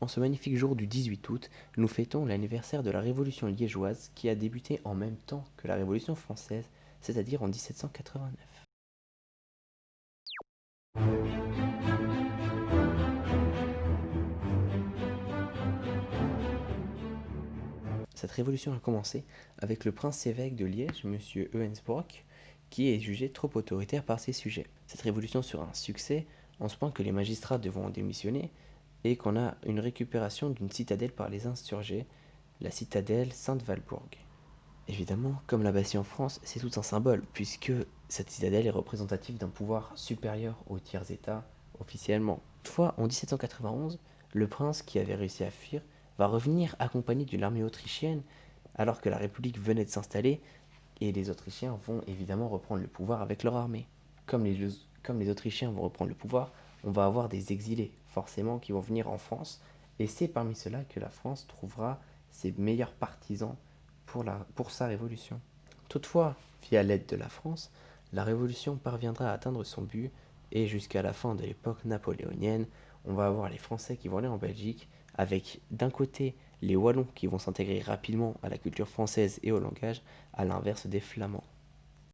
En ce magnifique jour du 18 août, nous fêtons l'anniversaire de la Révolution liégeoise qui a débuté en même temps que la Révolution française, c'est-à-dire en 1789. Cette révolution a commencé avec le prince-évêque de Liège, Monsieur Œhensbrock, qui est jugé trop autoritaire par ses sujets. Cette révolution sera un succès, en ce point que les magistrats devront démissionner et qu'on a une récupération d'une citadelle par les insurgés, la citadelle Sainte-Walburg. Évidemment, comme l'abbatiale en France, c'est tout un symbole, puisque cette citadelle est représentative d'un pouvoir supérieur aux tiers-États officiellement. Toutefois, en 1791, le prince qui avait réussi à fuir va revenir accompagné d'une armée autrichienne, alors que la République venait de s'installer, et les Autrichiens vont évidemment reprendre le pouvoir avec leur armée. Comme les Autrichiens vont reprendre le pouvoir, on va avoir des exilés, forcément, qui vont venir en France, et c'est parmi ceux-là que la France trouvera ses meilleurs partisans pour sa révolution. Toutefois, via l'aide de la France, la révolution parviendra à atteindre son but et jusqu'à la fin de l'époque napoléonienne, on va avoir les Français qui vont aller en Belgique avec d'un côté les Wallons qui vont s'intégrer rapidement à la culture française et au langage, à l'inverse des Flamands.